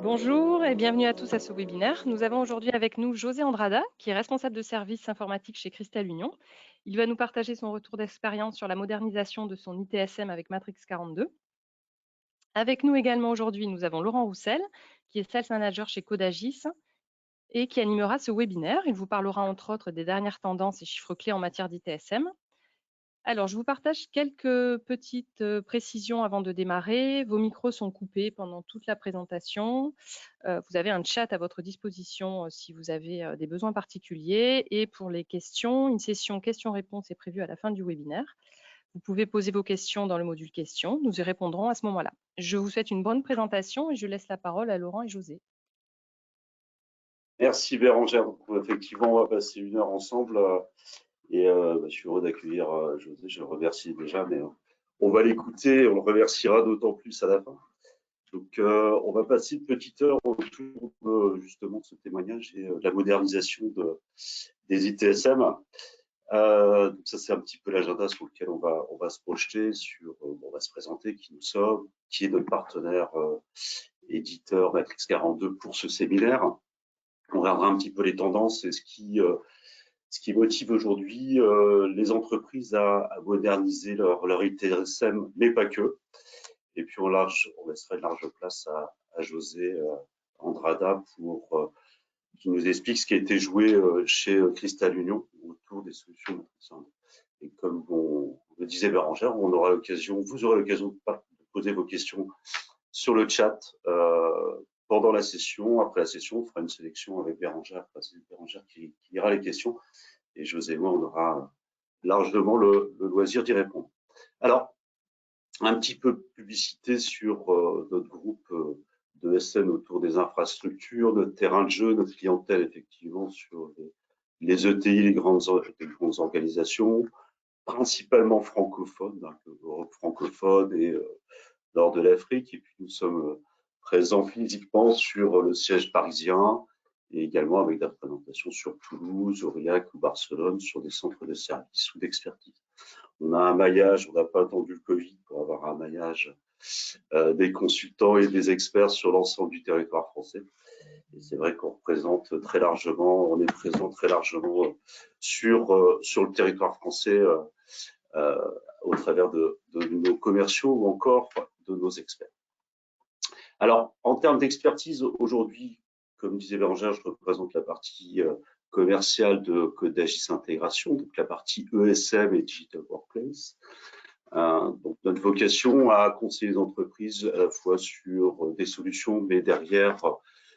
Bonjour et bienvenue à tous à ce webinaire. Nous avons aujourd'hui avec nous José Andrada, qui est responsable de service informatique chez Cristal Union. Il va nous partager son retour d'expérience sur la modernisation de son ITSM avec Matrix 42. Avec nous également aujourd'hui, nous avons Laurent Roussel, qui est Sales Manager chez Codagis et qui animera ce webinaire. Il vous parlera entre autres des dernières tendances et chiffres clés en matière d'ITSM. Alors, je vous partage quelques petites précisions avant de démarrer. Vos micros sont coupés pendant toute la présentation. Vous avez un chat à votre disposition si vous avez des besoins particuliers. Et pour les questions, une session questions-réponses est prévue à la fin du webinaire. Vous pouvez poser vos questions dans le module questions. Nous y répondrons à ce moment-là. Je vous souhaite une bonne présentation et je laisse la parole à Laurent et José. Merci Bérangère. Donc, effectivement, on va passer une heure ensemble. Je suis heureux d'accueillir José. Je le remercie déjà, mais on va l'écouter. On le remerciera d'autant plus à la fin. Donc, on va passer une petite heure autour justement de ce témoignage et de la modernisation des ITSM. Donc ça, c'est un petit peu l'agenda sur lequel on va se projeter, on va se présenter qui nous sommes, qui est notre partenaire éditeur Matrix 42 pour ce séminaire. On regardera un petit peu les tendances et ce qui motive aujourd'hui les entreprises à moderniser leur ITSM, mais pas que. Et puis on laissera une large place à José Andrada pour qui nous explique ce qui a été joué chez Cristal Union autour des solutions. Et comme on le disait Bérangère, vous aurez l'occasion de poser vos questions sur le chat pendant la session. Après la session, on fera une sélection avec Bérangère. C'est Bérangère qui lira les questions. Et José et moi, on aura largement le loisir d'y répondre. Alors, un petit peu de publicité sur notre groupe de SN autour des infrastructures, notre terrain de jeu, notre clientèle, effectivement, sur les ETI, les grandes organisations, principalement francophones, Europe francophone et nord de l'Afrique. Et puis, nous sommes présents physiquement sur le siège parisien et également avec des représentations sur Toulouse, Aurillac ou Barcelone sur des centres de services ou d'expertise. On a un maillage, on n'a pas attendu le Covid pour avoir un maillage des consultants et des experts sur l'ensemble du territoire français. Et c'est vrai qu'on représente très largement, on est présent très largement sur le territoire français au travers de nos commerciaux ou encore de nos experts. Alors, en termes d'expertise, aujourd'hui, comme disait Bérangère, je représente la partie commerciale de Codagis Intégration, donc la partie ESM et Digital Workplace. Donc, notre vocation à conseiller les entreprises à la fois sur des solutions, mais derrière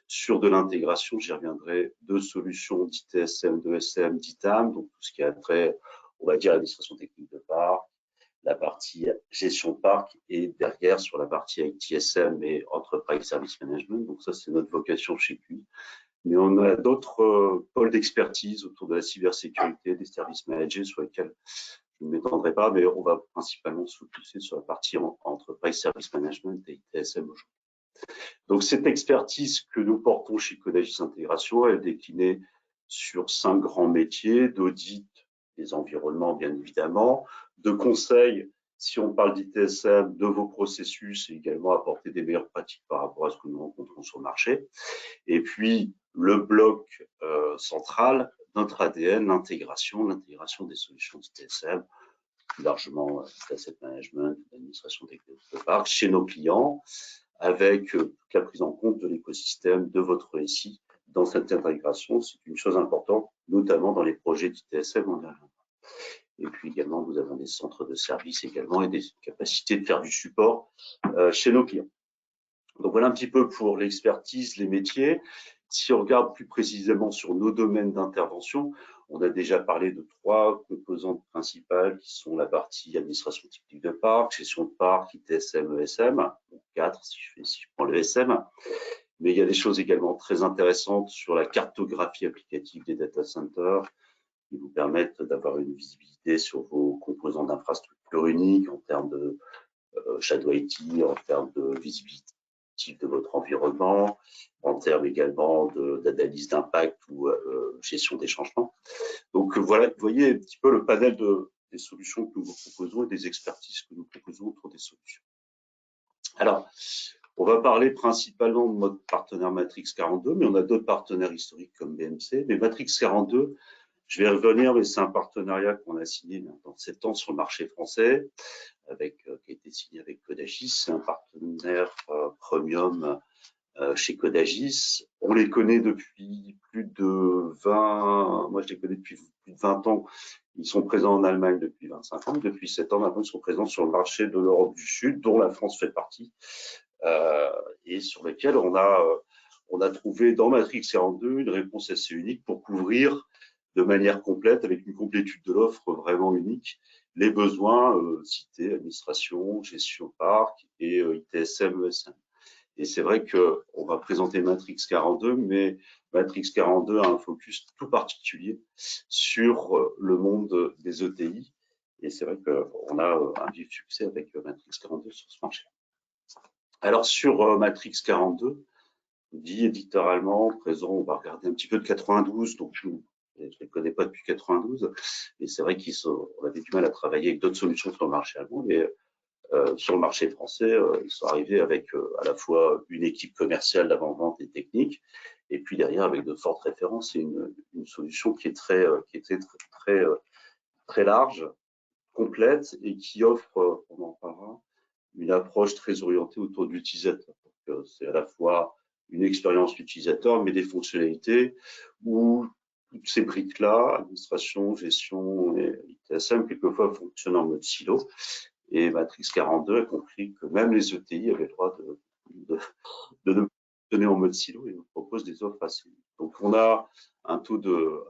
sur de l'intégration, j'y reviendrai, de solutions d'ITSM, d'ESM, d'ITAM, donc tout ce qui a trait, on va dire, à l'administration technique de parc, la partie gestion de parc et derrière sur la partie ITSM et Enterprise Service Management. Donc ça, c'est notre vocation chez QI. Mais on a d'autres pôles d'expertise autour de la cybersécurité, des services managés sur lesquels je ne m'étendrai pas, mais on va principalement se focuser sur la partie Enterprise Service Management et ITSM aujourd'hui. Donc cette expertise que nous portons chez Codagis Intégration, elle est déclinée sur 5 grands métiers, d'audit des environnements bien évidemment, de conseil, si on parle d'ITSM, de vos processus et également apporter des meilleures pratiques par rapport à ce que nous rencontrons sur le marché. Et puis le bloc central, notre ADN, l'intégration des solutions d'ITSM, plus largement l'asset management, l'administration technique de parc, chez nos clients, avec toute la prise en compte de l'écosystème de votre SI dans cette intégration. C'est une chose importante, notamment dans les projets d'ITSM en Irlande. Et puis également, nous avons des centres de services également et des capacités de faire du support chez nos clients. Donc voilà un petit peu pour l'expertise, les métiers. Si on regarde plus précisément sur nos domaines d'intervention, on a déjà parlé de 3 composantes principales qui sont la partie administration technique de parc, gestion de parc, ITSM, ESM, donc 4 si je prends le ESM. Mais il y a des choses également très intéressantes sur la cartographie applicative des data centers qui vous permettent d'avoir une visibilité sur vos composants d'infrastructure unique en termes de Shadow IT, en termes de visibilité de votre environnement, en termes également d'analyse d'impact ou gestion des changements. Donc voilà, vous voyez un petit peu le panel des solutions que nous vous proposons et des expertises que nous proposons autour des solutions. Alors, On va parler principalement de notre partenaire Matrix 42, mais on a d'autres partenaires historiques comme BMC. Mais Matrix 42, je vais revenir, mais c'est un partenariat qu'on a signé dans 7 ans sur le marché français, qui a été signé avec Codagis. C'est un partenaire premium chez Codagis. On les connaît depuis plus de 20, moi je les connais depuis plus de 20 ans. Ils sont présents en Allemagne depuis 25 ans. Depuis 7 ans maintenant, ils sont présents sur le marché de l'Europe du Sud, dont la France fait partie, et sur lesquels on a trouvé dans Matrix 42 une réponse assez unique pour couvrir de manière complète, avec une complétude de l'offre vraiment unique, les besoins cités, administration, gestion parc et ITSM, ESM. Et c'est vrai qu'on va présenter Matrix 42, mais Matrix 42 a un focus tout particulier sur le monde des ETI. Et c'est vrai qu'on a un vif succès avec Matrix 42 sur ce marché. Alors sur Matrix 42, on dit éditeur allemand, présent, on va regarder un petit peu de 92, donc je ne les connais pas depuis 92, et c'est vrai qu'on avait du mal à travailler avec d'autres solutions sur le marché allemand, mais sur le marché français, ils sont arrivés avec à la fois une équipe commerciale d'avant-vente et technique, et puis derrière avec de fortes références et une solution qui était très large, complète et qui offre, on en parlera, une approche très orientée autour de l'utilisateur. C'est à la fois une expérience utilisateur, mais des fonctionnalités où toutes ces briques-là, administration, gestion et ITSM, quelquefois fonctionnent en mode silo. Et Matrix 42 a compris que même les ETI avaient le droit de ne fonctionner en mode silo et nous propose des offres assez. Donc on a un taux de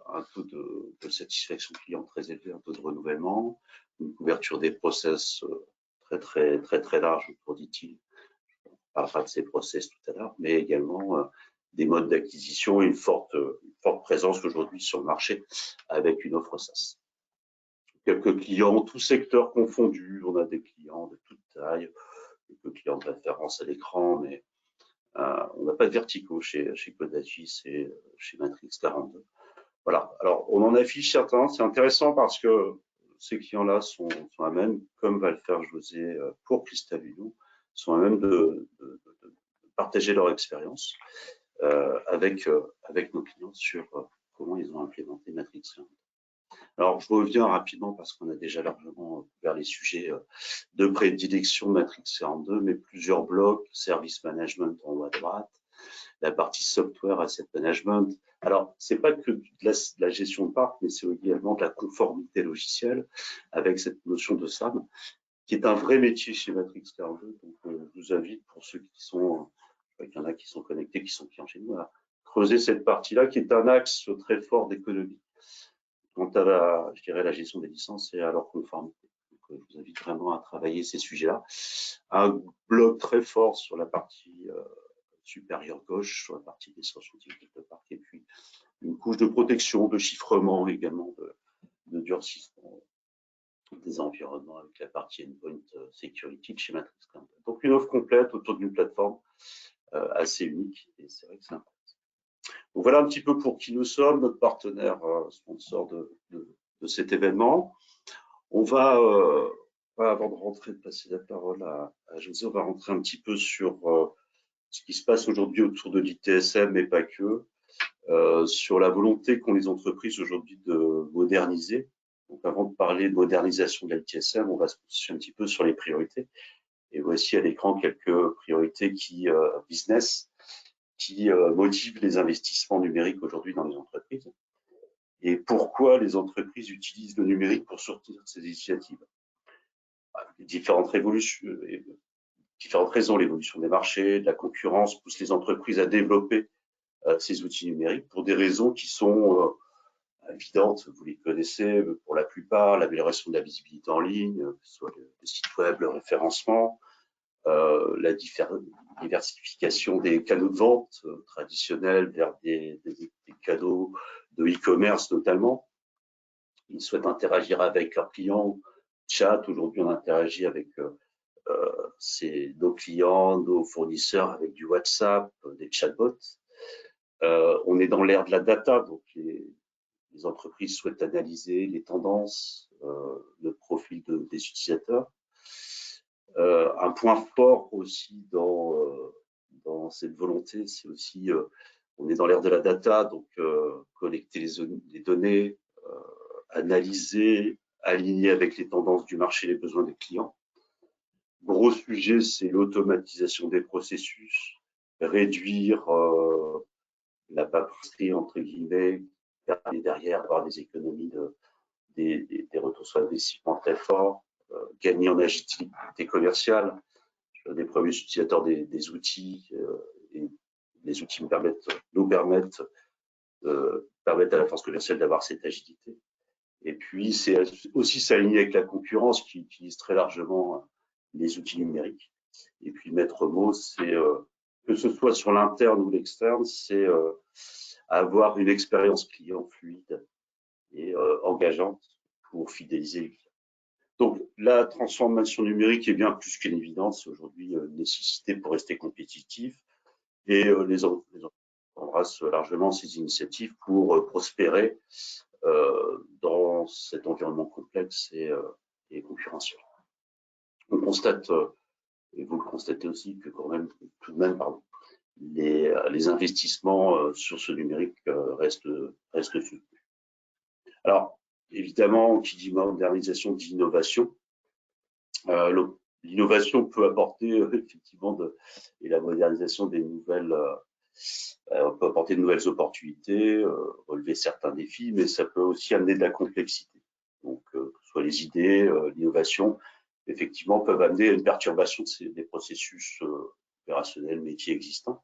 satisfaction client très élevé, un taux de renouvellement, une couverture des process très large autour d'ITIL. On parlera de ces process tout à l'heure, mais également des modes d'acquisition et une forte présence aujourd'hui sur le marché avec une offre SaaS. Quelques clients, tous secteurs confondus. On a des clients de toute taille, quelques clients de référence à l'écran, mais on n'a pas de verticaux chez Codagis et chez Matrix 42. Voilà. Alors, on en affiche certains. C'est intéressant parce que ces clients-là sont à même, comme va le faire José pour Crystal Union, sont à même de partager leur expérience avec nos clients sur comment ils ont implémenté Matrix 42. Alors, je reviens rapidement parce qu'on a déjà largement couvert les sujets de prédilection de Matrix 42, mais plusieurs blocs, service management en haut à droite, la partie software asset management. Alors, c'est pas que de la gestion de parc, mais c'est également de la conformité logicielle avec cette notion de SAM, qui est un vrai métier chez Matrix 42. Donc, je vous invite, pour ceux qui sont, il y en a qui sont connectés, qui sont clients chez nous, à creuser cette partie-là, qui est un axe très fort d'économie quant à la gestion des licences et à leur conformité. Donc, je vous invite vraiment à travailler ces sujets-là. Un bloc très fort sur la partie supérieure gauche, sur la partie des scientifiques de parc, et puis une couche de protection, de chiffrement également, de durcissement des environnements avec la partie endpoint security de chez Matrix 42. Donc une offre complète autour d'une plateforme assez unique, et c'est vrai que c'est important. Donc voilà un petit peu pour qui nous sommes, notre partenaire sponsor de cet événement. On va, avant de passer la parole à José, on va rentrer un petit peu sur ce qui se passe aujourd'hui autour de l'ITSM, mais pas que, sur la volonté qu'ont les entreprises aujourd'hui de moderniser. Donc avant de parler de modernisation de l'ITSM, on va se positionner un petit peu sur les priorités. Et voici à l'écran quelques priorités business qui motive les investissements numériques aujourd'hui dans les entreprises et pourquoi les entreprises utilisent le numérique pour sortir de ces initiatives. Différentes raisons, l'évolution des marchés, de la concurrence pousse les entreprises à développer ces outils numériques pour des raisons qui sont évidentes, vous les connaissez pour la plupart, l'amélioration de la visibilité en ligne, que ce soit le site web, le référencement, la diversification des canaux de vente traditionnels vers des canaux de e-commerce notamment. Ils souhaitent interagir avec leurs clients, chat. Aujourd'hui, on interagit avec nos clients, nos fournisseurs avec du WhatsApp, des chatbots. On est dans l'ère de la data, donc les entreprises souhaitent analyser les tendances, le profil des utilisateurs. Un point fort aussi dans dans cette volonté, c'est aussi, on est dans l'ère de la data, donc collecter les données, analyser, aligner avec les tendances du marché, les besoins des clients. Gros sujet, c'est l'automatisation des processus, réduire la paperasserie, entre guillemets, et derrière avoir des économies, des retours sur investissement très forts, gagner en agilité commerciale. Des premiers utilisateurs des outils, et les outils nous permettent à la force commerciale d'avoir cette agilité. Et puis, c'est aussi s'aligner avec la concurrence qui utilise très largement les outils numériques. Et puis, maître mot, c'est que ce soit sur l'interne ou l'externe, c'est avoir une expérience client fluide et engageante pour fidéliser les clients. Donc, la transformation numérique est bien plus qu'une évidence. C'est aujourd'hui une nécessité pour rester compétitif. Et les entreprises embrassent largement ces initiatives pour prospérer dans cet environnement complexe et concurrentiel. On constate, et vous le constatez aussi, que quand même, tout de même, pardon, les investissements sur ce numérique restent soutenus. Alors, évidemment, qui dit modernisation dit innovation. L'innovation peut apporter effectivement et la modernisation des nouvelles, peut apporter de nouvelles opportunités, relever certains défis, mais ça peut aussi amener de la complexité. Donc, que ce soit les idées, l'innovation, effectivement, peuvent amener à une perturbation des processus opérationnels, métiers existants.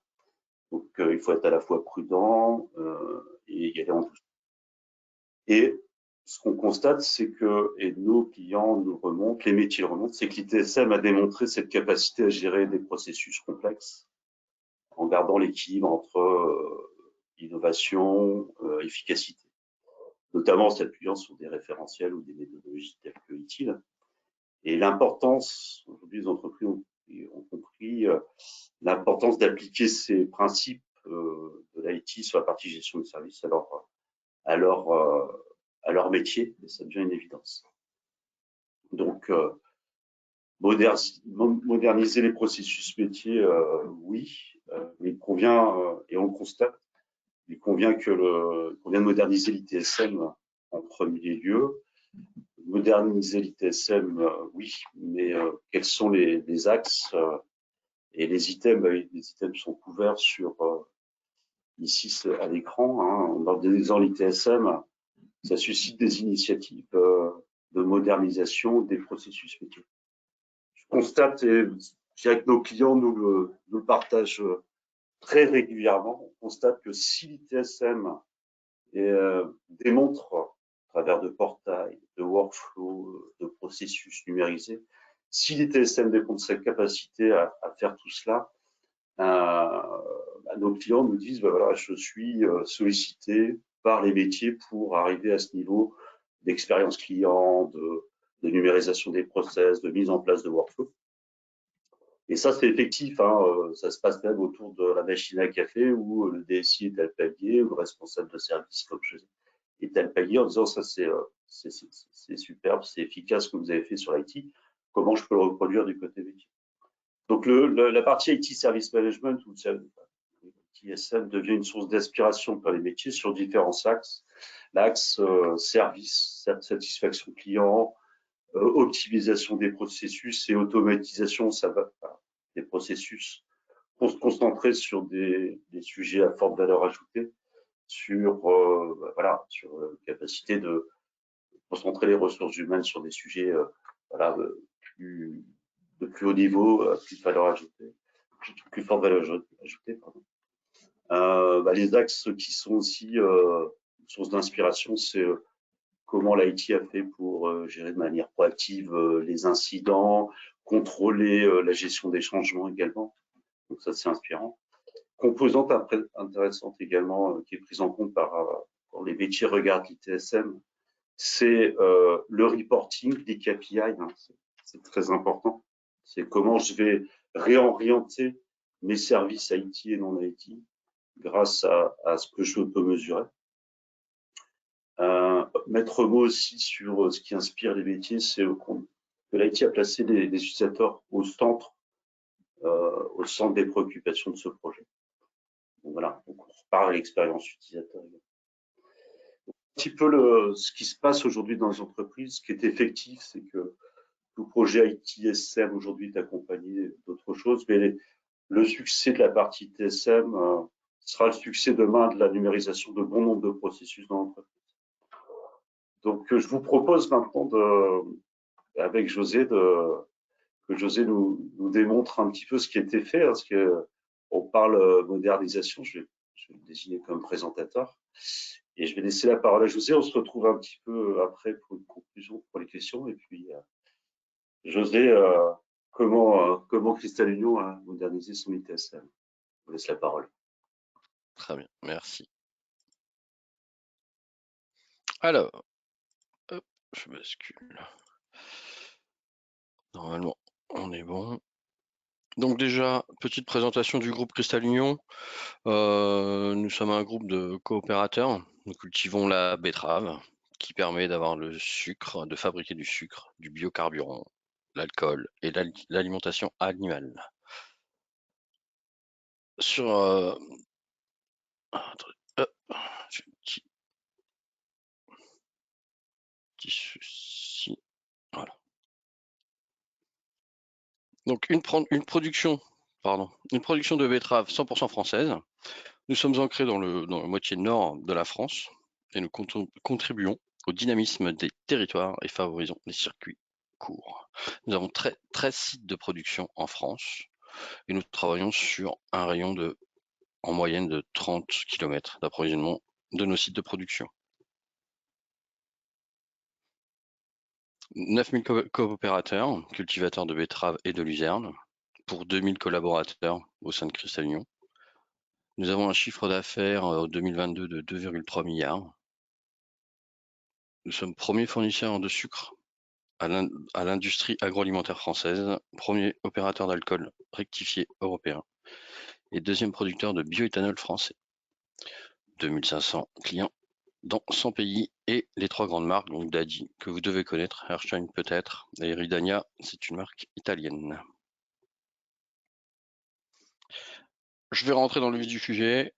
Donc, il faut être à la fois prudent et y aller en douceur. Et ce qu'on constate, c'est que, et nos clients nous remontent, les métiers le remontent, c'est que l'ITSM a démontré cette capacité à gérer des processus complexes en gardant l'équilibre entre innovation, efficacité, notamment en s'appuyant sur des référentiels ou des méthodologies telles que ITIL. Et l'importance, aujourd'hui les entreprises ont compris l'importance d'appliquer ces principes de l'IT sur la partie gestion de service à leur métier, et ça devient une évidence. Donc, moderniser les processus métiers, oui, mais il convient, et on le constate, il convient de moderniser l'ITSM en premier lieu. Moderniser l'ITSM, oui, mais quels sont les axes et les items? Les items sont couverts sur ici à l'écran. Hein, dans l'ITSM, ça suscite des initiatives de modernisation des processus métiers. Je constate, et je dirais que nos clients nous le partagent très régulièrement, on constate que si l'ITSM démontre, à travers de portails, de workflows, de processus numérisés, si l'ITSM démontre sa capacité à faire tout cela, nos clients nous disent, ben voilà, je suis sollicité par les métiers pour arriver à ce niveau d'expérience client, de numérisation des process, de mise en place de workflow. Et ça, c'est effectif. Ça se passe même autour de la machine à café où le DSI est à le palier ou le responsable de service, comme je dis, est à le palier en disant ça, c'est superbe, c'est efficace ce que vous avez fait sur l'IT. Comment je peux le reproduire du côté métier? Donc, la partie IT Service Management ou ITSM devient une source d'inspiration pour les métiers sur différents axes. L'axe service, satisfaction client, optimisation des processus et automatisation des processus pour se concentrer sur des sujets à forte valeur ajoutée, sur capacité de concentrer les ressources humaines sur des sujets de plus haut niveau, plus valeur ajoutée, plus forte valeur ajoutée. Pardon. Les axes qui sont aussi source d'inspiration, c'est comment l'IT a fait pour gérer de manière proactive les incidents, contrôler la gestion des changements également. Donc ça, c'est inspirant. Composante intéressante également qui est prise en compte quand les métiers regardent l'ITSM, c'est le reporting des KPI. C'est très important. C'est comment je vais réorienter mes services IT et non IT grâce à ce que je peux mesurer. Mettre mot aussi sur ce qui inspire les métiers, c'est que l'IT a placé les utilisateurs au centre au centre des préoccupations de ce projet. Donc voilà, donc on repart à l'expérience utilisateur. Un petit peu ce qui se passe aujourd'hui dans les entreprises, ce qui est effectif, c'est que tout projet IT-SM aujourd'hui est accompagné d'autres choses, mais le succès de la partie TSM sera le succès demain de la numérisation de bon nombre de processus dans l'entreprise. Donc, je vous propose maintenant, avec José, que José nous démontre un petit peu ce qui a été fait, parce que on parle modernisation, je vais le désigner comme présentateur. Et je vais laisser la parole à José. On se retrouve un petit peu après pour une conclusion, pour les questions. Et puis, José, comment Cristal Union a modernisé son ITSM? Je vous laisse la parole. Très bien, merci. Alors, hop, je bascule. Normalement, on est bon. Donc déjà, petite présentation du groupe Cristal Union. Nous sommes un groupe de coopérateurs. Nous cultivons la betterave qui permet d'avoir le sucre, de fabriquer du sucre, du biocarburant, l'alcool et l'alimentation animale. Sur attendez, j'ai un petit souci. Voilà. Donc une production de betterave 100% française. Nous sommes ancrés dans la moitié nord de la France et nous contribuons au dynamisme des territoires et favorisons les circuits courts. Nous avons 13 sites de production en France et nous travaillons sur un rayon en moyenne de 30 km d'approvisionnement de nos sites de production. 9000 coopérateurs, cultivateurs de betteraves et de luzerne, pour 2000 collaborateurs au sein de Cristal Union. Nous avons un chiffre d'affaires en 2022 de 2,3 milliards. Nous sommes premier fournisseur de sucre à l'industrie agroalimentaire française, premier opérateur d'alcool rectifié européen et deuxième producteur de bioéthanol français. 2500 clients dans 100 pays et les 3 grandes marques, donc Daddy, que vous devez connaître, Erstein peut-être, et Ridania, c'est une marque italienne. Je vais rentrer dans le vif du sujet,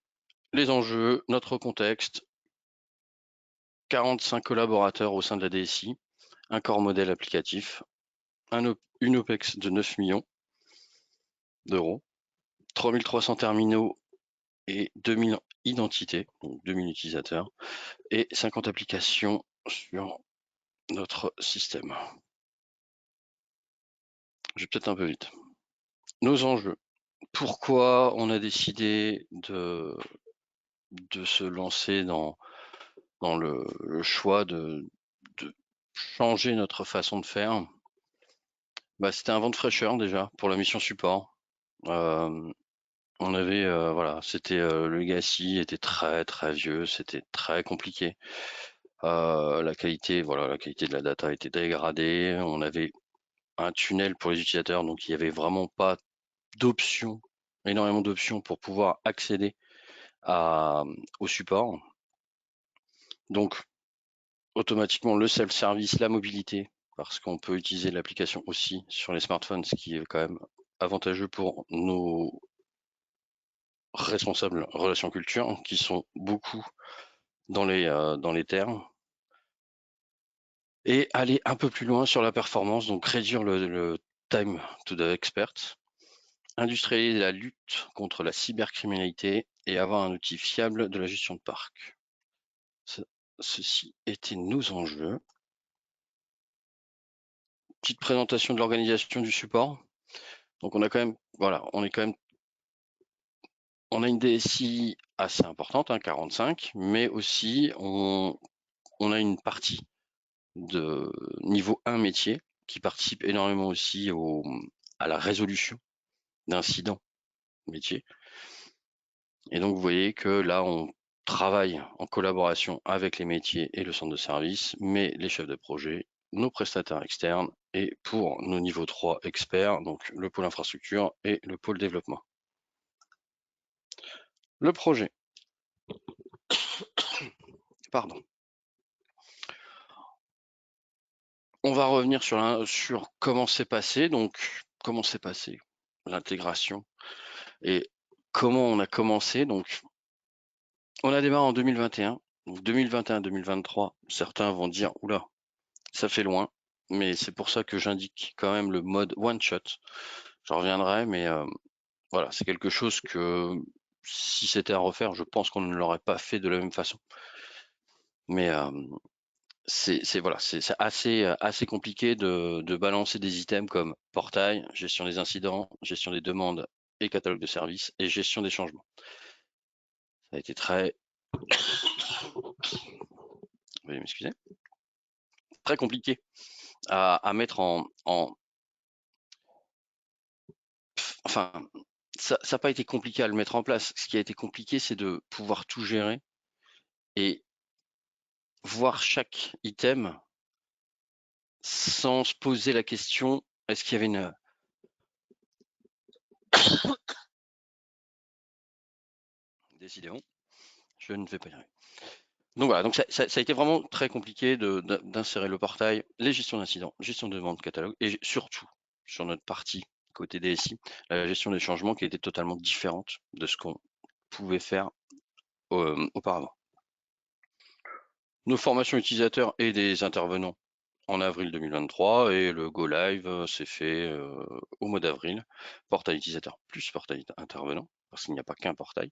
les enjeux, notre contexte, 45 collaborateurs au sein de la DSI, un corps modèle applicatif, une OPEX de 9 millions d'euros, 3300 terminaux et 2000 identités, donc 2000 utilisateurs, et 50 applications sur notre système. Je vais peut-être un peu vite. Nos enjeux. Pourquoi on a décidé de se lancer dans le choix de changer notre façon de faire? C'était un vent de fraîcheur déjà pour la mission support. On avait, c'était le legacy était très très vieux, c'était très compliqué. La qualité de la data était dégradée. On avait un tunnel pour les utilisateurs, donc il n'y avait vraiment pas énormément d'options pour pouvoir accéder au support. Donc, automatiquement, le self-service, la mobilité, parce qu'on peut utiliser l'application aussi sur les smartphones, ce qui est quand même avantageux pour nos responsables relations culture, qui sont beaucoup dans les terres. Et aller un peu plus loin sur la performance, donc réduire le time to the expert, industrialiser la lutte contre la cybercriminalité et avoir un outil fiable de la gestion de parc. Ceci étaient nos enjeux. Petite présentation de l'organisation du support. Donc on a une DSI assez importante, 45, mais aussi on a une partie de niveau 1 métier qui participe énormément aussi à la résolution d'incidents métiers. Et donc vous voyez que là on travaille en collaboration avec les métiers et le centre de service, mais les chefs de projet, nos prestataires externes et pour nos niveaux 3 experts, donc le pôle infrastructure et le pôle développement. Le projet. Pardon. On va revenir sur comment c'est passé. Donc, comment c'est passé? l'intégration et comment on a commencé. Donc, on a démarré en 2021. Donc 2021-2023, certains vont dire, oula, ça fait loin, mais c'est pour ça que j'indique quand même le mode one shot. J'en reviendrai, mais voilà, c'est quelque chose que si c'était à refaire, je pense qu'on ne l'aurait pas fait de la même façon. Mais c'est voilà, c'est assez compliqué de balancer des items comme portail, gestion des incidents, gestion des demandes et catalogue de services et gestion des changements. Ça a été très veuillez m'excuser, très compliqué à mettre enfin, ça n'a pas été compliqué à le mettre en place. Ce qui a été compliqué, c'est de pouvoir tout gérer et voir chaque item sans se poser la question, est-ce qu'il y avait une... Décidément, je ne vais pas y arriver. Donc voilà, donc ça a été vraiment très compliqué d'insérer le portail, les gestions d'incidents, gestion de demande catalogue et surtout sur notre partie côté DSI, la gestion des changements qui était totalement différente de ce qu'on pouvait faire auparavant. Nos formations utilisateurs et des intervenants en avril 2023 et le go live s'est fait au mois d'avril. Portail utilisateur plus portail intervenant, parce qu'il n'y a pas qu'un portail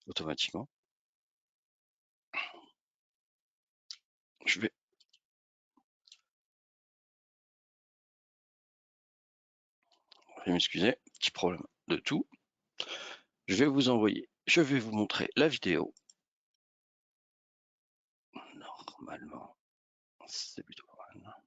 automatiquement. Je vais m'excuser, petit problème de tout. Je vais vous montrer la vidéo. Normalement, c'est plutôt pas mal.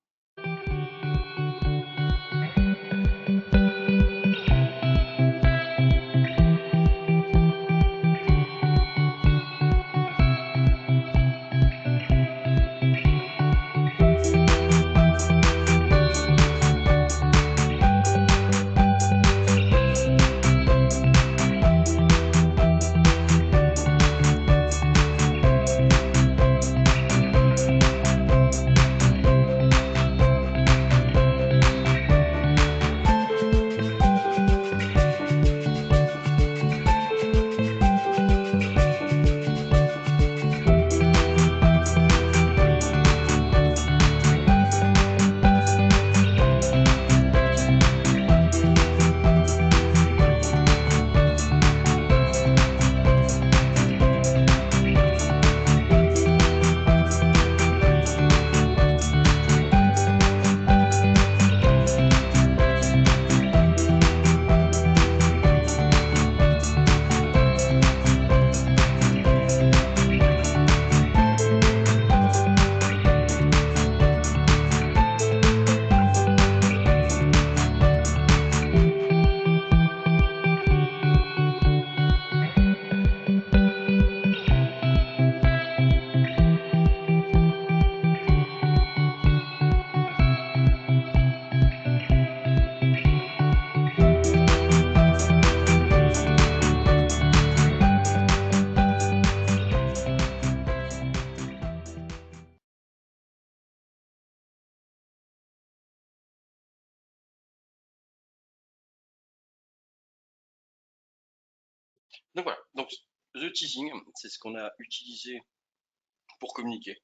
Donc voilà, donc le teasing, c'est ce qu'on a utilisé pour communiquer.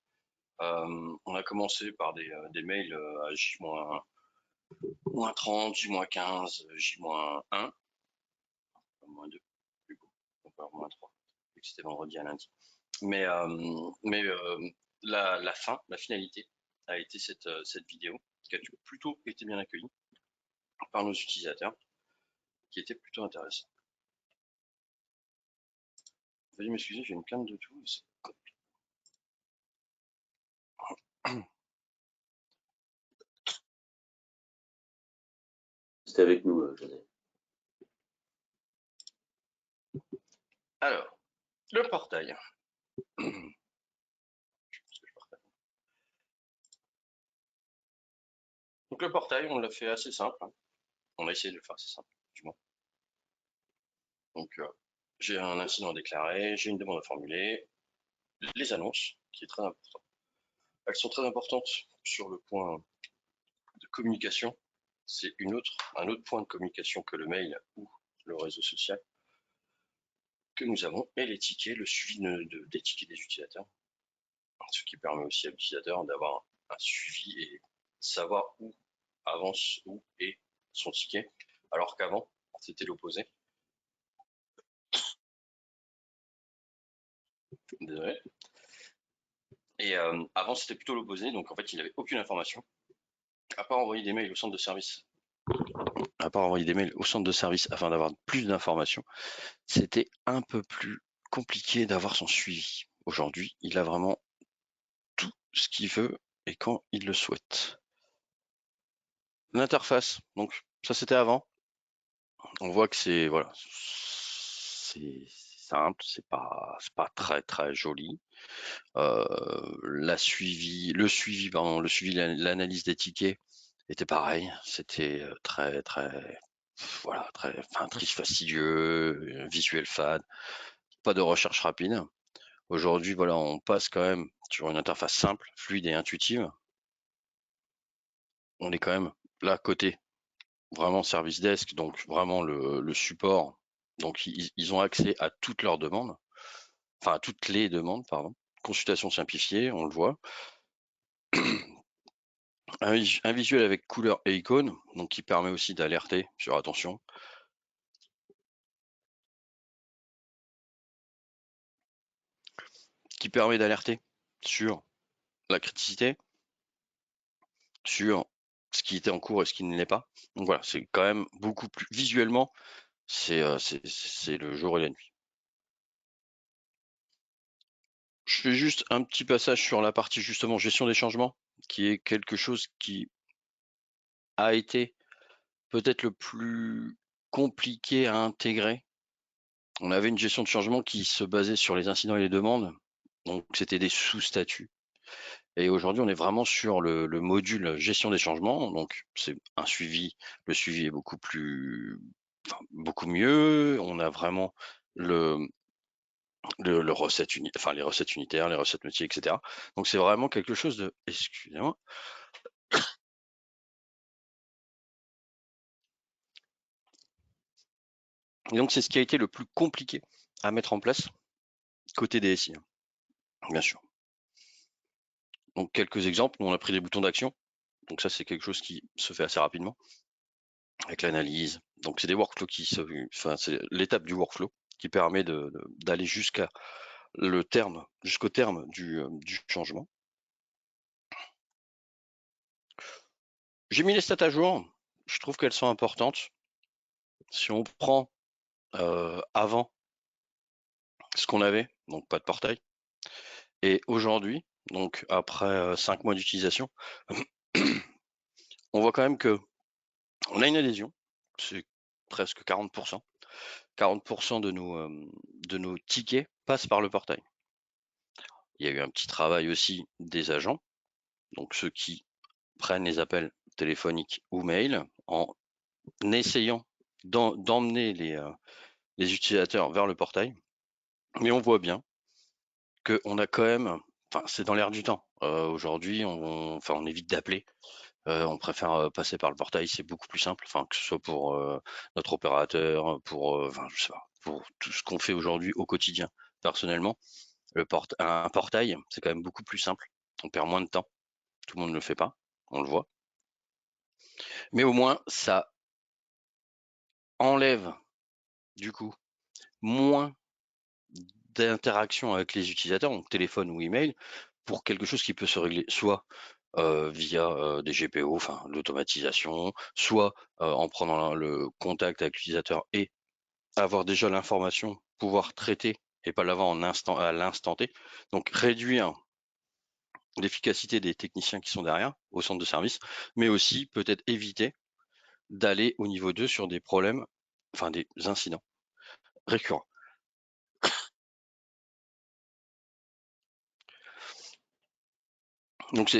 On a commencé par des mails à J-30, J-15, J-1, -2, plus beau, encore -3, vu que c'était vendredi à lundi. Mais la fin, la finalité a été cette vidéo qui a plutôt été bien accueillie par nos utilisateurs, qui était plutôt intéressant. Veuillez m'excuser, j'ai une plainte de tout. C'était avec nous, José. Alors, le portail. Donc le portail, on l'a fait assez simple. On a essayé de le faire assez simple, du moins. Donc j'ai un incident à déclarer, j'ai une demande à formuler, les annonces, qui est très important. Elles sont très importantes sur le point de communication c'est un autre point de communication que le mail ou le réseau social que nous avons, et les tickets, le suivi des tickets des utilisateurs, ce qui permet aussi à l'utilisateur d'avoir un suivi et savoir où avance, où est son ticket, alors qu'avant, c'était l'opposé. Désolé. Et avant, c'était plutôt l'opposé, donc en fait, il n'avait aucune information, à part envoyer des mails au centre de service. Afin d'avoir plus d'informations, c'était un peu plus compliqué d'avoir son suivi. Aujourd'hui, il a vraiment tout ce qu'il veut et quand il le souhaite. L'interface, donc ça c'était avant. On voit que c'est voilà, c'est simple, c'est pas très très joli. Le suivi, l'analyse des tickets était pareil. C'était très très voilà, très fastidieux, visuel fade, pas de recherche rapide. Aujourd'hui, voilà, on passe quand même sur une interface simple, fluide et intuitive. On est quand même là côté vraiment service desk, donc vraiment le support. Donc ils ont accès à toutes leurs demandes, enfin à toutes les demandes, pardon. Consultation simplifiée, on le voit. Un visuel avec couleur et icône, donc qui permet aussi d'alerter sur attention. Qui permet d'alerter sur la criticité, sur ce qui était en cours et ce qui ne l'est pas. Donc voilà, c'est quand même beaucoup plus visuellement, c'est le jour et la nuit. Je fais juste un petit passage sur la partie justement gestion des changements, qui est quelque chose qui a été peut-être le plus compliqué à intégrer. On avait une gestion de changement qui se basait sur les incidents et les demandes, donc c'était des sous-statuts. Et aujourd'hui, on est vraiment sur le module gestion des changements, donc c'est un suivi. Le suivi est beaucoup mieux. On a vraiment les recettes unitaires, les recettes métiers, etc. Donc c'est vraiment quelque chose de, excusez-moi. Et donc c'est ce qui a été le plus compliqué à mettre en place côté DSI, bien sûr. Donc quelques exemples, on a pris des boutons d'action. Donc ça c'est quelque chose qui se fait assez rapidement avec l'analyse. Donc c'est des workflows c'est l'étape du workflow qui permet d'aller jusqu'au terme du changement. J'ai mis les stats à jour. Je trouve qu'elles sont importantes. Si on prend avant ce qu'on avait, donc pas de portail, et aujourd'hui, donc après 5 mois d'utilisation, on voit quand même que on a une adhésion, c'est presque 40%. 40% de nos tickets passent par le portail. Il y a eu un petit travail aussi des agents, donc ceux qui prennent les appels téléphoniques ou mail en essayant d'emmener les utilisateurs vers le portail. Mais on voit bien qu'on a quand même, c'est dans l'air du temps. Aujourd'hui, on évite d'appeler. On préfère passer par le portail, c'est beaucoup plus simple. Que ce soit pour notre opérateur, je sais pas, pour tout ce qu'on fait aujourd'hui au quotidien. Personnellement, un portail, c'est quand même beaucoup plus simple. On perd moins de temps. Tout le monde ne le fait pas, on le voit. Mais au moins, ça enlève du coup moins d'interaction avec les utilisateurs, donc téléphone ou email, pour quelque chose qui peut se régler soit via des GPO, l'automatisation, soit en prenant le contact avec l'utilisateur et avoir déjà l'information, pouvoir traiter et pas l'avoir à l'instant T. Donc réduire l'efficacité des techniciens qui sont derrière au centre de service, mais aussi peut-être éviter d'aller au niveau 2 sur des problèmes, des incidents récurrents. Donc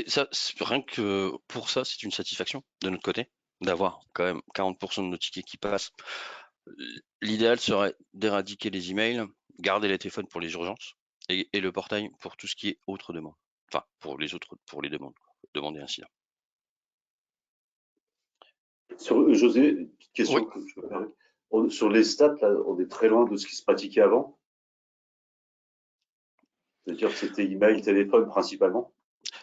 rien que pour ça, c'est une satisfaction de notre côté d'avoir quand même 40% de nos tickets qui passent. L'idéal serait d'éradiquer les emails, garder les téléphones pour les urgences et le portail pour tout ce qui est autres demandes. Pour les demandes et incidents. José, une petite Oui, question que je me permets. Sur les stats, là, on est très loin de ce qui se pratiquait avant. C'est-à-dire que c'était email, téléphone principalement.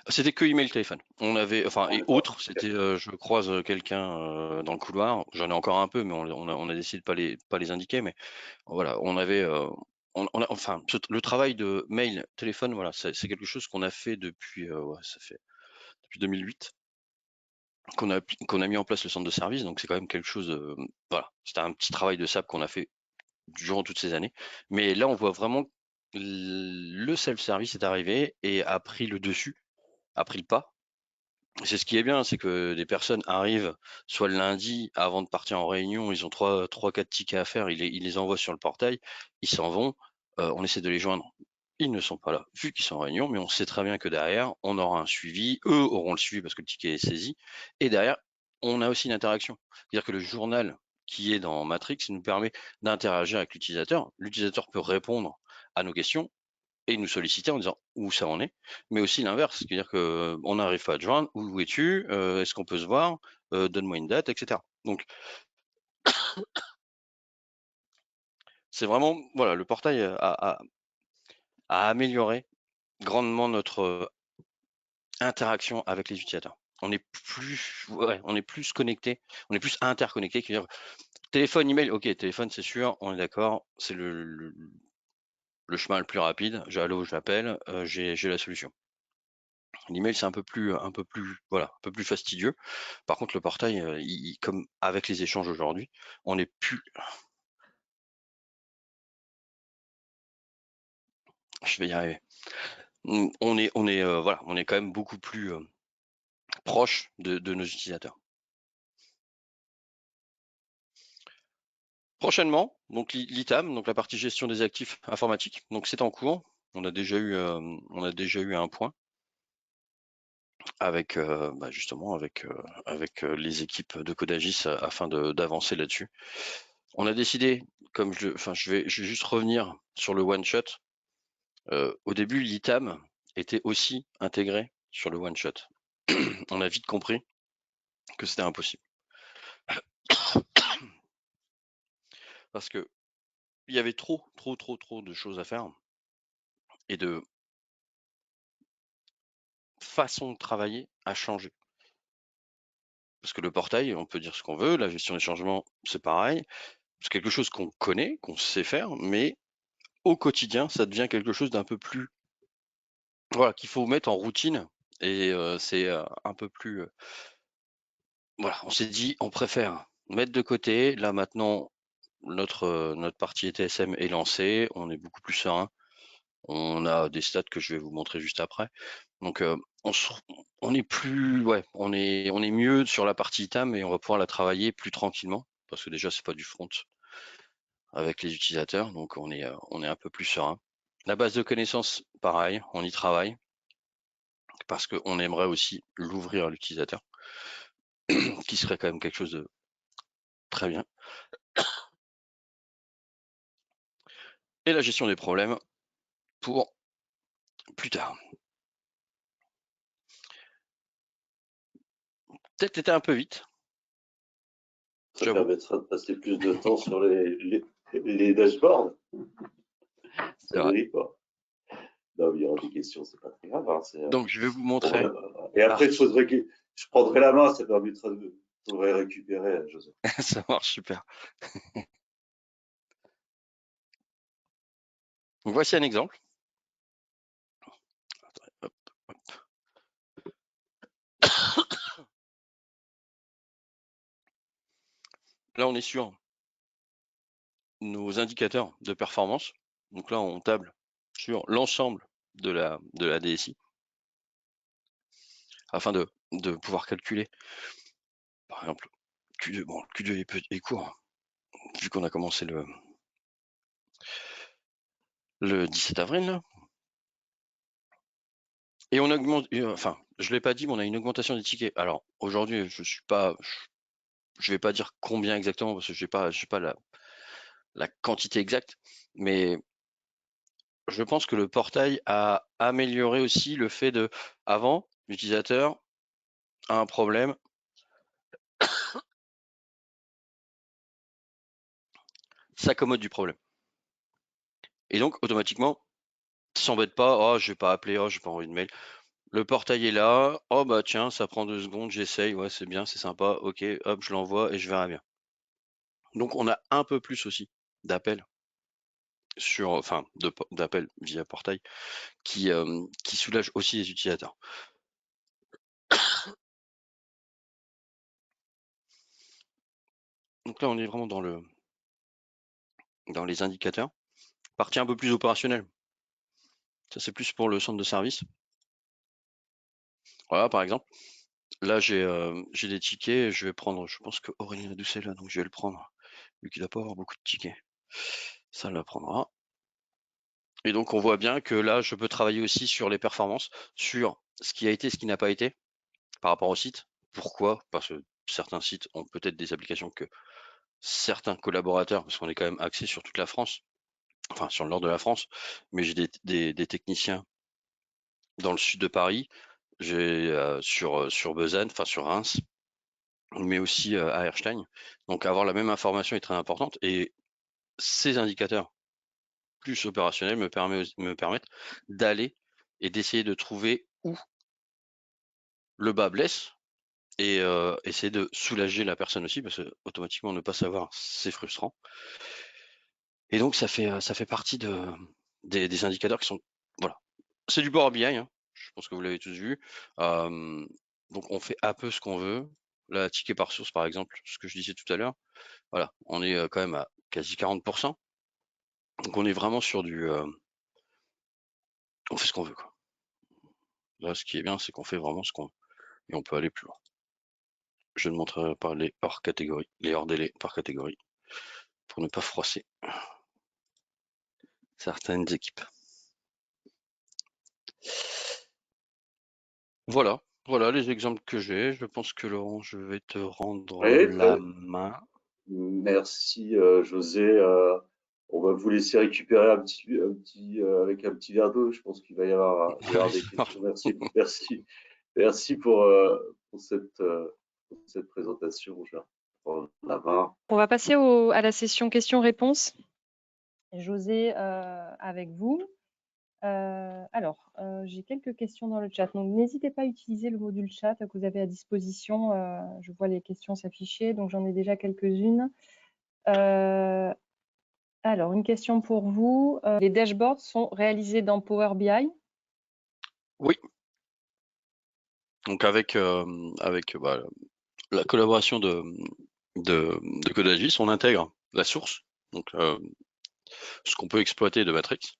c'était que email, téléphone. On avait, enfin, On et est pas. autres, c'était, je croise quelqu'un dans le couloir. J'en ai encore un peu, mais on a décidé de pas les indiquer. Mais voilà, on avait, enfin, le travail de mail, téléphone, voilà, c'est quelque chose qu'on a fait depuis, ouais, ça fait depuis 2008 qu'on a mis en place le centre de service. Donc c'est quand même quelque chose, voilà, c'était un petit travail de sable qu'on a fait durant toutes ces années. Mais là, on voit vraiment que le self-service est arrivé et a pris le dessus, a pris le pas. C'est ce qui est bien, c'est que des personnes arrivent soit le lundi avant de partir en réunion, ils ont trois, quatre tickets à faire, ils les envoient sur le portail, ils s'en vont, on essaie de les joindre. Ils ne sont pas là, vu qu'ils sont en réunion, mais on sait très bien que derrière, on aura un suivi, eux auront le suivi parce que le ticket est saisi, et derrière, on a aussi une interaction. C'est-à-dire que le journal qui est dans Matrix nous permet d'interagir avec l'utilisateur peut répondre à nos questions, et nous solliciter en disant où ça en est, mais aussi l'inverse, c'est-à-dire que on n'arrive pas à te joindre, où es-tu, est-ce qu'on peut se voir, donne-moi une date, etc. Donc c'est vraiment, voilà, le portail a amélioré grandement notre interaction avec les utilisateurs. On est plus, ouais, on est plus connecté, on est plus interconnecté. Téléphone, email, ok, téléphone, c'est sûr, on est d'accord, c'est le chemin le plus rapide. Allô, j'appelle, j'ai la solution. L'email, c'est un peu plus, voilà, un peu plus fastidieux. Par contre, le portail, comme avec les échanges aujourd'hui, on est plus, je vais y arriver. Voilà, on est quand même beaucoup plus proche de nos utilisateurs. Prochainement, donc l'ITAM, donc la partie gestion des actifs informatiques. Donc c'est en cours. On a déjà eu un point avec justement avec les équipes de Codagis afin d'avancer là-dessus. On a décidé, je vais juste revenir sur le one shot. Au début, l'ITAM était aussi intégré sur le one shot. On a vite compris que c'était impossible parce que il y avait trop de choses à faire et de façon de travailler à changer. Parce que le portail, on peut dire ce qu'on veut, la gestion des changements, c'est pareil. C'est quelque chose qu'on connaît, qu'on sait faire, mais au quotidien, ça devient quelque chose d'un peu plus, voilà, qu'il faut mettre en routine et c'est un peu plus, voilà, on s'est dit, on préfère mettre de côté. Là maintenant, notre partie ETSM est lancée, on est beaucoup plus serein. On a des stats que je vais vous montrer juste après. Donc on est plus, ouais, on est mieux sur la partie ITAM et on va pouvoir la travailler plus tranquillement parce que déjà c'est pas du front avec les utilisateurs, donc on est un peu plus serein. La base de connaissances, pareil, on y travaille parce qu'on aimerait aussi l'ouvrir à l'utilisateur, qui serait quand même quelque chose de très bien. Et la gestion des problèmes pour plus tard. Peut-être été un peu vite, Ça j'avoue. permettra de passer plus de temps sur les dashboards. C'est Ça vrai. ne pas. Non, mais il y aura des questions, c'est pas très grave. Hein, Donc je vais vous on montrer. et après, Parti. je prendrai la main, ça permettra de récupérer, Joseph. Ça marche super. Donc voici un exemple. Hop, hop. Là, on est sur nos indicateurs de performance. Donc là, on table sur l'ensemble de la DSI afin de pouvoir calculer, par exemple, Q2. Bon, Q2 est court, vu qu'on a commencé le 17 avril. Là. Et on augmente, enfin, je ne l'ai pas dit, mais on a une augmentation des tickets. Alors, aujourd'hui, je vais pas dire combien exactement, parce que je n'ai pas la quantité exacte, mais je pense que le portail a amélioré aussi le fait de, avant, l'utilisateur a un problème, s'accommode du problème. Et donc, automatiquement, s'embête pas, oh, je vais pas appeler, oh, j'ai pas envoyé de mail. Le portail est là, oh bah tiens, ça prend 2 secondes, j'essaye, ouais, c'est bien, c'est sympa, ok, hop, je l'envoie et je verrai bien. Donc, on a un peu plus aussi d'appels d'appels via portail qui soulagent aussi les utilisateurs. Donc là, on est vraiment dans les indicateurs. Partie un peu plus opérationnelle. Ça, c'est plus pour le centre de service. Voilà, par exemple. Là, j'ai des tickets. Je vais prendre, je pense que Aurélien Doucet est là, donc je vais le prendre. Vu qu'il n'a pas avoir beaucoup de tickets. Ça le prendra. Et donc, on voit bien que là, je peux travailler aussi sur les performances, sur ce qui a été, ce qui n'a pas été par rapport au site. Pourquoi? Parce que certains sites ont peut-être des applications que certains collaborateurs, parce qu'on est quand même axé sur toute la France, enfin sur le nord de la France, mais j'ai des techniciens dans le sud de Paris, j'ai sur Besançon, enfin sur Reims, mais aussi à Erstein. Donc avoir la même information est très importante et ces indicateurs plus opérationnels me permettent d'aller et d'essayer de trouver où le bas blesse et essayer de soulager la personne aussi parce que automatiquement ne pas savoir c'est frustrant. Et donc ça fait partie des indicateurs qui sont voilà. C'est du Power BI, hein. Je pense que vous l'avez tous vu. Donc on fait un peu ce qu'on veut. Là, ticket par source, par exemple, ce que je disais tout à l'heure, voilà, on est quand même à quasi 40%. Donc on est vraiment sur on fait ce qu'on veut, quoi. Là, ce qui est bien, c'est qu'on fait vraiment ce qu'on veut. Et on peut aller plus loin. Je ne montrerai pas les hors catégorie, les hors délais par catégorie, pour ne pas froisser certaines équipes. Voilà, voilà les exemples que j'ai. Je pense que Laurent, je vais te rendre Oui, la main. merci José. On va vous laisser récupérer avec un petit verre d'eau. Je pense qu'il va y avoir Allez, des ça marche. questions. Merci pour cette présentation. Je vais reprendre la main. On va passer à la session questions-réponses. José, avec vous. J'ai quelques questions dans le chat. Donc, n'hésitez pas à utiliser le module chat que vous avez à disposition. Je vois les questions s'afficher, donc j'en ai déjà quelques-unes. Alors, une question pour vous. Les dashboards sont réalisés dans Power BI? Oui. Donc avec la collaboration de Codagis, on intègre la source, donc ce qu'on peut exploiter de Matrix,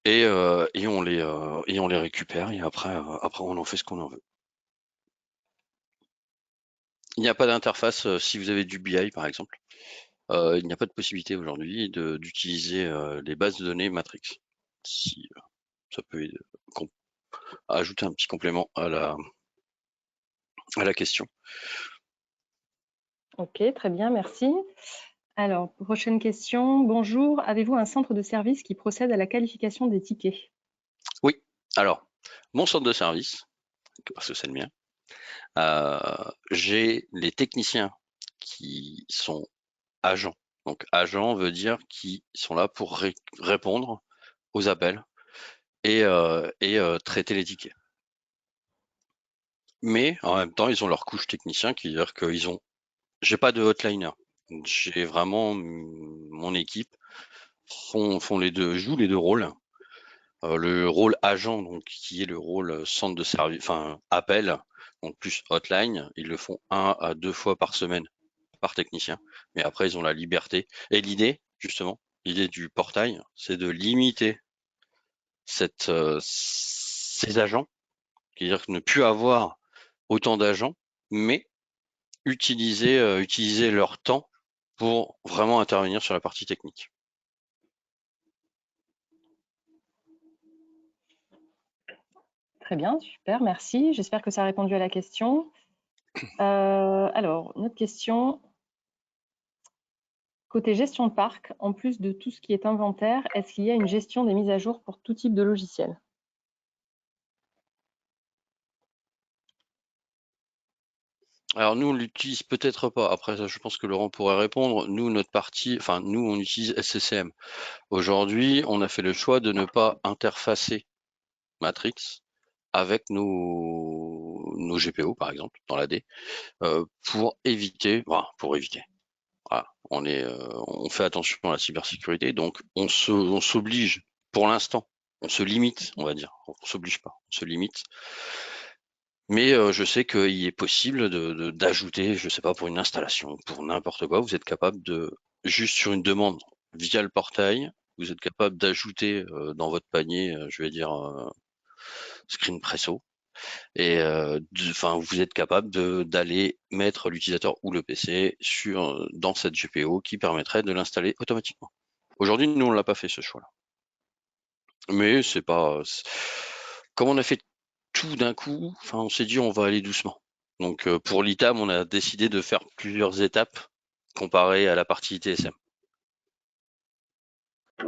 et on les récupère et après on en fait ce qu'on en veut. Il n'y a pas d'interface si vous avez du BI par exemple. Il n'y a pas de possibilité aujourd'hui d'utiliser les bases de données Matrix. Si ça peut ajouter un petit complément à la question. Ok, très bien, merci. Alors, prochaine question. Bonjour, avez-vous un centre de service qui procède à la qualification des tickets? Oui, alors, mon centre de service, parce que c'est le mien, j'ai les techniciens qui sont agents. Donc, agents veut dire qu'ils sont là pour répondre aux appels et traiter les tickets. Mais en même temps, ils ont leur couche technicien qui veut dire qu'ils ont. J'ai pas de hotliner. J'ai vraiment mon équipe joue les deux rôles. Le rôle agent, donc qui est le rôle centre de service, enfin appel, donc plus hotline, ils le font 1 à 2 fois par semaine par technicien. Mais après, ils ont la liberté. Et l'idée, justement, l'idée du portail, c'est de limiter ces agents, c'est-à-dire ne plus avoir autant d'agents, mais utiliser leur temps pour vraiment intervenir sur la partie technique. Très bien, super, merci. J'espère que ça a répondu à la question. Alors, une autre question. Côté gestion de parc, en plus de tout ce qui est inventaire, est-ce qu'il y a une gestion des mises à jour pour tout type de logiciel? Alors nous, on l'utilise peut-être pas. Après ça, je pense que Laurent pourrait répondre. Nous, notre partie, enfin nous, on utilise SCCM. Aujourd'hui, on a fait le choix de ne pas interfacer Matrix avec nos GPO, par exemple, dans l'AD, pour éviter, voilà, Voilà, on fait attention à la cybersécurité, donc on s'oblige, pour l'instant, on se limite, on va dire, on s'oblige pas, on se limite. Mais je sais qu'il est possible d'ajouter, je sais pas, pour une installation, pour n'importe quoi, vous êtes capable de, juste sur une demande via le portail, vous êtes capable d'ajouter dans votre panier, je vais dire, Screen Presso, et enfin, vous êtes capable d'aller mettre l'utilisateur ou le PC dans cette GPO qui permettrait de l'installer automatiquement. Aujourd'hui, nous, on l'a pas fait ce choix-là. Mais c'est pas, comme on a fait tout d'un coup, enfin, on s'est dit on va aller doucement. Donc pour l'ITAM, on a décidé de faire plusieurs étapes comparées à la partie ITSM.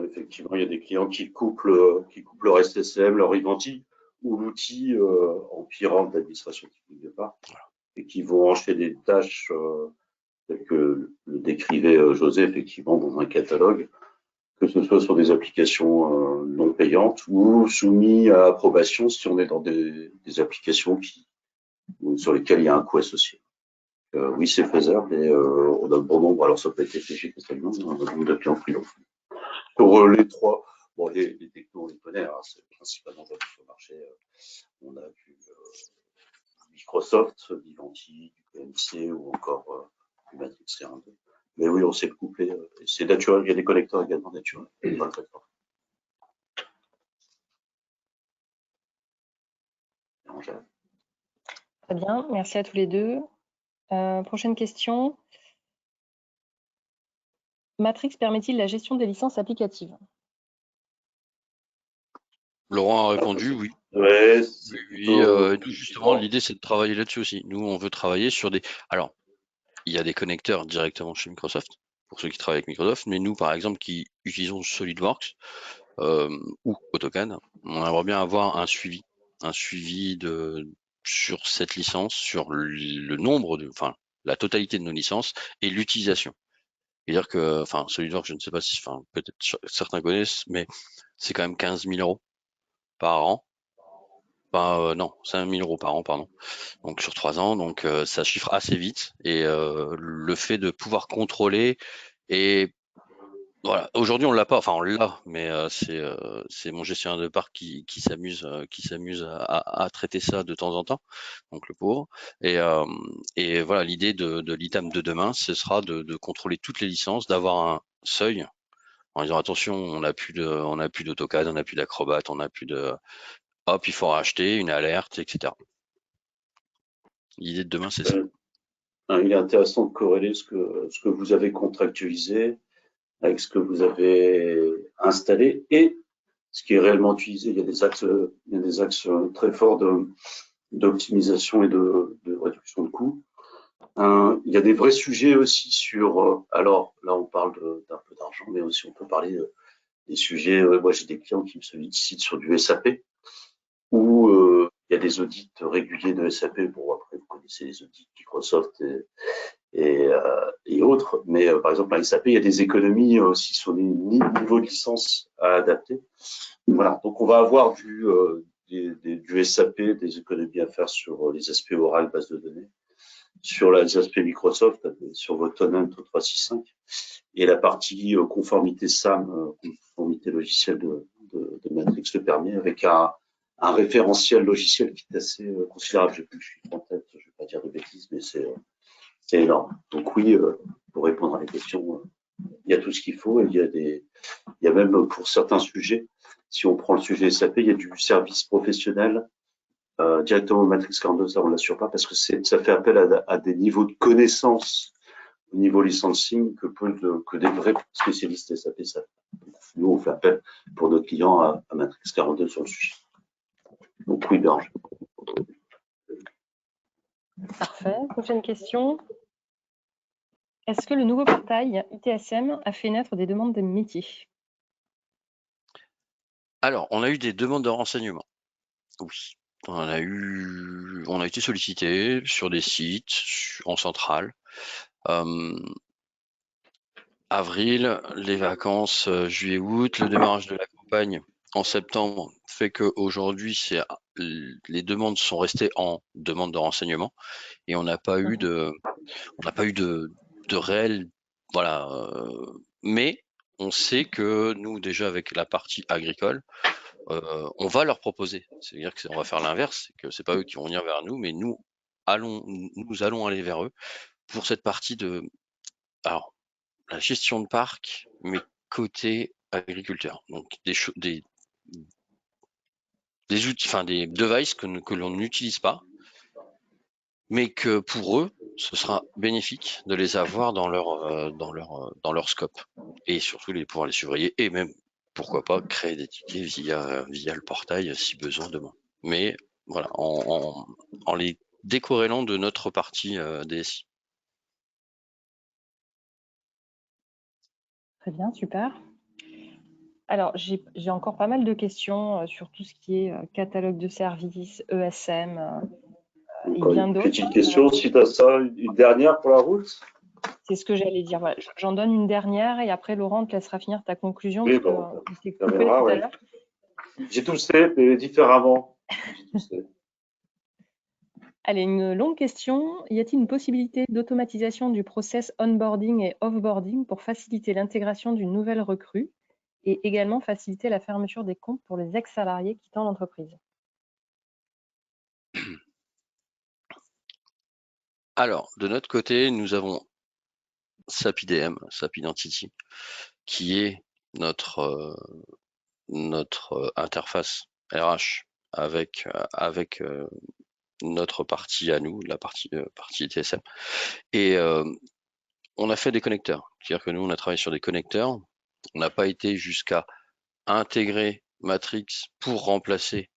Effectivement, il y a des clients qui couplent leur SSM, leur Ivanti ou l'outil en pirant de l'administration technique de part et qui vont enchaîner des tâches telles que le décrivait José, effectivement, dans un catalogue, que ce soit sur des applications non payantes ou soumis à approbation si on est dans des applications sur lesquelles il y a un coût associé. Oui, c'est faisable et on a un bon nombre, alors ça peut être fait chez Castellon, on a un bon nombre de clients qui l'ont fait. Pour les trois, bon, les technos, on les connaît, hein, c'est principalement sur le marché. On a du Microsoft, Vivendi, du PMC ou encore du Matrix C1. Mais oui, on sait le coupler. C'est naturel, il y a des connecteurs également naturels. Très bien, merci à tous les deux. Prochaine question. Matrix permet-il la gestion des licences applicatives? Laurent a répondu oui. Ouais, Oui, nous justement, l'idée c'est de travailler là-dessus aussi. Nous, on veut travailler sur des. Alors, il y a des connecteurs directement chez Microsoft, pour ceux qui travaillent avec Microsoft, mais nous, par exemple, qui utilisons SolidWorks ou AutoCAD, on aimerait bien avoir un suivi sur cette licence, sur le nombre enfin, la totalité de nos licences et l'utilisation. C'est-à-dire que, enfin, SolidWorks, je ne sais pas si, enfin, peut-être certains connaissent, mais c'est quand même 15 000 € par an. Non, 5 000 € par an, pardon. Donc sur 3 ans, donc ça chiffre assez vite. Et le fait de pouvoir contrôler et voilà, aujourd'hui on l'a pas, enfin on l'a, mais c'est mon gestionnaire de parc qui s'amuse à traiter ça de temps en temps, donc le pauvre. Et voilà, l'idée de l'ITAM de demain, ce sera de contrôler toutes les licences, d'avoir un seuil en disant attention, on n'a plus d'AutoCAD, on n'a plus d'Acrobat, on n'a plus de hop, il faut racheter une alerte, etc. L'idée de demain, c'est ça. Il est intéressant de corréler ce que vous avez contractualisé avec ce que vous avez installé et ce qui est réellement utilisé. Il y a des axes très forts d'optimisation et de réduction de coûts. Il y a des vrais sujets aussi sur. Alors là, on parle d'un peu d'argent, mais aussi on peut parler des sujets. Moi, j'ai des clients qui me sollicitent sur du SAP où il y a des audits réguliers de SAP. Bon, après, vous connaissez les audits Microsoft et autres, mais par exemple, à SAP, il y a des économies aussi sur les niveaux de licence à adapter. Voilà, donc on va avoir du SAP, des économies à faire sur les aspects orales, base de données, sur les aspects Microsoft, sur votre Tenant au 365, et la partie conformité SAM, conformité logicielle de Matrix le permet, avec un référentiel logiciel qui est assez considérable. Je suis en tête, je ne vais pas dire de bêtises, mais c'est énorme. Donc oui, pour répondre à la question, il y a tout ce qu'il faut et il y a même pour certains sujets, si on prend le sujet SAP, il y a du service professionnel directement au Matrix 42, ça on l'assure pas parce que ça fait appel à des niveaux de connaissances au niveau licensing que des vrais spécialistes SAP savent. Nous, on fait appel pour nos clients à Matrix 42 sur le sujet. Donc oui, Berge. Parfait. Prochaine question. Est-ce que le nouveau portail ITSM a fait naître des demandes de métiers? Alors, on a eu des demandes de renseignements. Oui. On on a été sollicité sur des sites en centrale. Avril, les vacances juillet-août, le démarrage de la campagne en septembre fait qu'aujourd'hui, les demandes sont restées en demande de renseignement et on n'a pas eu de réel, voilà. Mais on sait que nous, déjà avec la partie agricole, on va leur proposer. C'est-à-dire qu'on va faire l'inverse, c'est que c'est pas eux qui vont venir vers nous, mais nous allons aller vers eux pour cette partie de, alors, la gestion de parc, mais côté agriculteur. Donc des outils, enfin des devices que l'on n'utilise pas, mais que pour eux, ce sera bénéfique de les avoir dans leur scope. Et surtout pouvoir les surveiller et même, pourquoi pas, créer des tickets via le portail si besoin demain. Mais voilà, en les décorrélant de notre partie DSI. Très bien, super. Alors, j'ai encore pas mal de questions sur tout ce qui est catalogue de services, ESM et bien Une d'autres. petite question, si tu as ça, une dernière pour la route. C'est ce que j'allais dire. Voilà. J'en donne une dernière et après, Laurent, te laissera finir ta conclusion. Oui, parce bon, qu'on s'est coupé tout à l'heure. J'ai tout fait, mais différemment. Allez, une longue question. Y a-t-il une possibilité d'automatisation du process onboarding et offboarding pour faciliter l'intégration d'une nouvelle recrue et également faciliter la fermeture des comptes pour les ex-salariés quittant l'entreprise? Alors, de notre côté, nous avons SAP IDM, SAP Identity, qui est notre interface RH avec notre partie à nous, la partie ITSM. Et on a fait des connecteurs. C'est-à-dire que nous, on a travaillé sur des connecteurs. On n'a pas été jusqu'à intégrer Matrix pour remplacer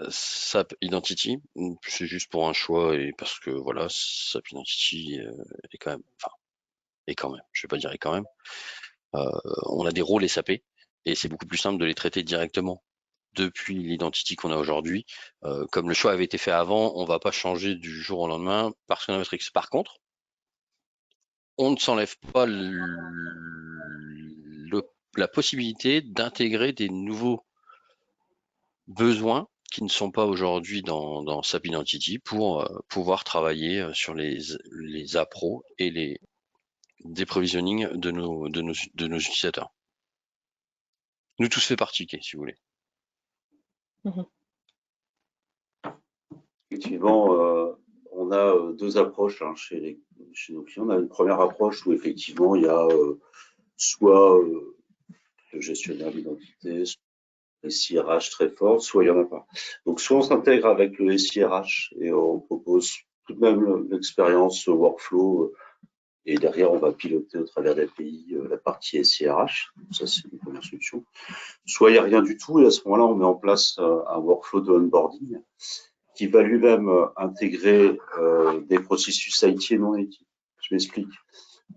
SAP Identity. C'est juste pour un choix et parce que voilà, SAP Identity est quand même, enfin, je vais pas dire quand même. On a des rôles SAP et c'est beaucoup plus simple de les traiter directement depuis l'identity qu'on a aujourd'hui. Comme le choix avait été fait avant, on va pas changer du jour au lendemain parce qu'on a Matrix. Par contre, on ne s'enlève pas la possibilité d'intégrer des nouveaux besoins qui ne sont pas aujourd'hui dans SAP Identity pour pouvoir travailler sur les appros et les déprovisionning de nos utilisateurs. Nous tous fait particulier, si vous voulez. Effectivement, on a deux approches chez nos clients. On a une première approche où effectivement il y a soit le gestionnaire d'identité, soit le SIRH très fort, soit il n'y en a pas. Donc soit on s'intègre avec le SIRH et on propose tout de même l'expérience workflow et derrière on va piloter au travers d'API la partie SIRH. Ça c'est une première solution. Soit il n'y a rien du tout et à ce moment-là on met en place un workflow de onboarding qui va lui-même intégrer des processus IT et non IT. Je m'explique.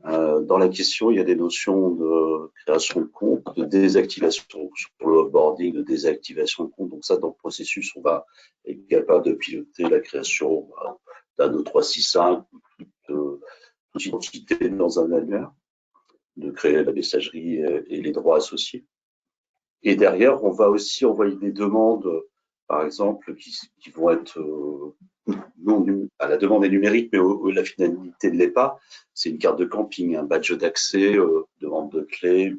Dans la question, il y a des notions de création de compte, de désactivation sur le onboarding, de désactivation de compte. Donc ça, dans le processus, on va être capable de piloter la création d'un O365 d'une entité dans un annuaire, de créer la messagerie et les droits associés. Et derrière, on va aussi envoyer des demandes, par exemple, qui vont être non, la demande est numérique, mais la finalité ne l'est pas. C'est une carte de camping, un badge d'accès, demande de clé,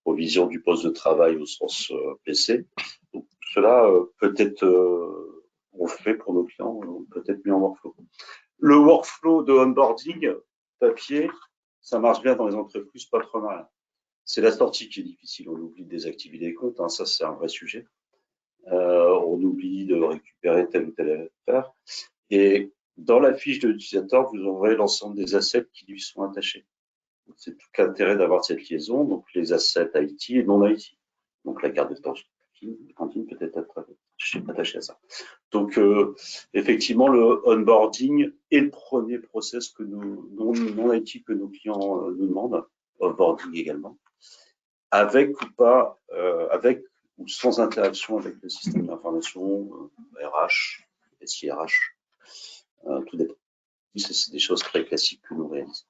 provision du poste de travail au sens PC. Donc, cela peut-être on le fait pour nos clients, peut-être mis en workflow. Le workflow de onboarding papier, ça marche bien dans les entreprises, pas trop mal. C'est la sortie qui est difficile. On oublie de désactiver les comptes, ça c'est un vrai sujet. On oublie de récupérer telle ou telle affaire. Et dans la fiche de l'utilisateur, vous aurez l'ensemble des assets qui lui sont attachés. C'est tout l'intérêt d'avoir cette liaison, donc les assets IT et non IT. Donc la carte de cantine peut être attachée à ça. Donc effectivement, le onboarding est le premier process que non IT que nos clients nous demandent, onboarding également, avec ou pas, avec ou sans interaction avec le système d'information RH, SIRH. Tout dépend. C'est des choses très classiques que nous réalisons.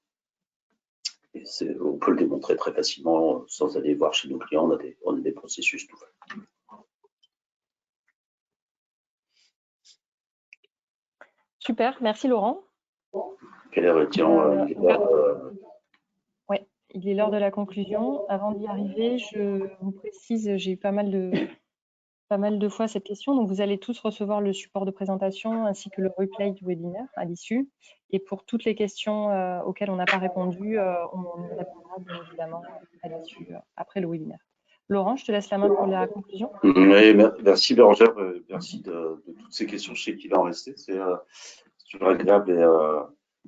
Et on peut le démontrer très facilement sans aller voir chez nos clients. On a des processus tout faits. Super, merci Laurent. Quelle heure est-il Oui, il est l'heure de la conclusion. Avant d'y arriver, je vous précise, j'ai eu pas mal de fois cette question. Donc, vous allez tous recevoir le support de présentation ainsi que le replay du webinaire à l'issue. Et pour toutes les questions auxquelles on n'a pas répondu, on y répondra bien évidemment à l'issue après le webinaire. Laurent, je te laisse la main pour la conclusion. Oui, merci Bérangère, merci de toutes ces questions. Je sais qu'il va en rester. C'est toujours agréable et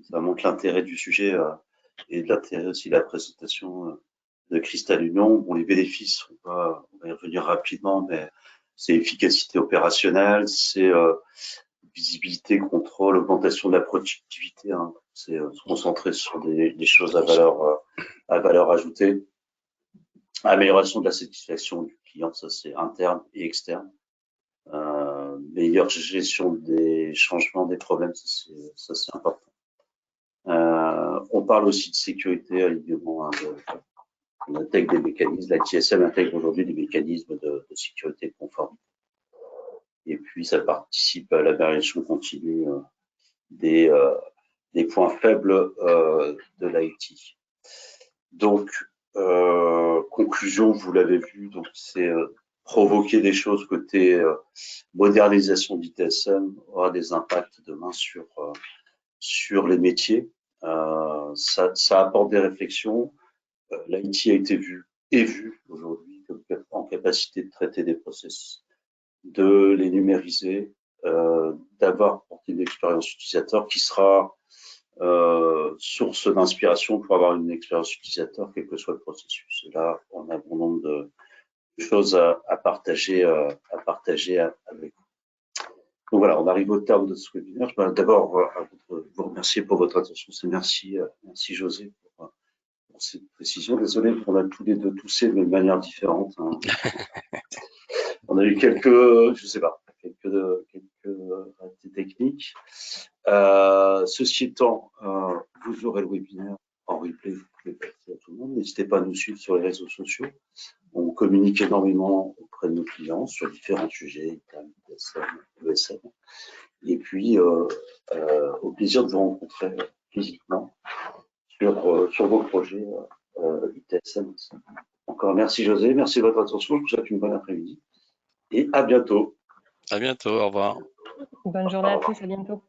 ça montre l'intérêt du sujet et de l'intérêt aussi de la présentation de Cristal Union. Bon, les bénéfices, on va y revenir rapidement, mais c'est efficacité opérationnelle, c'est visibilité, contrôle, augmentation de la productivité. Hein. C'est se concentrer sur des choses à valeur ajoutée. Amélioration de la satisfaction du client, ça c'est interne et externe. Meilleure gestion des changements, des problèmes, ça c'est important. On parle aussi de sécurité, alignement. On intègre des mécanismes. La TSM intègre aujourd'hui des mécanismes de sécurité et de conformité. Et puis ça participe à l'amélioration continue des points faibles de l'IT. Donc, conclusion, vous l'avez vu, donc c'est provoquer des choses côté modernisation d'ITSM aura des impacts demain sur les métiers. Ça apporte des réflexions. L'IT a été vu aujourd'hui en capacité de traiter des process, de les numériser, d'avoir porté une expérience utilisateur qui sera source d'inspiration pour avoir une expérience utilisateur, quel que soit le processus. Et là, on a bon nombre de choses à partager avec vous. Donc voilà, on arrive au terme de ce webinaire. Je vais d'abord vous remercier pour votre attention. Merci José pour cette précision. Désolé, on a tous les deux toussé, mais de manière différente. Hein. On a eu quelques ratés techniques. Ceci étant, vous aurez le webinaire en replay, vous pouvez passer à tout le monde. N'hésitez pas à nous suivre sur les réseaux sociaux. On communique énormément auprès de nos clients sur différents sujets, ITSM, ESM. Et puis, au plaisir de vous rencontrer physiquement sur vos projets ITSM. Encore merci José, merci de votre attention. Je vous souhaite une bonne après-midi et à bientôt. À bientôt, au revoir. Bonne journée à tous, à bientôt.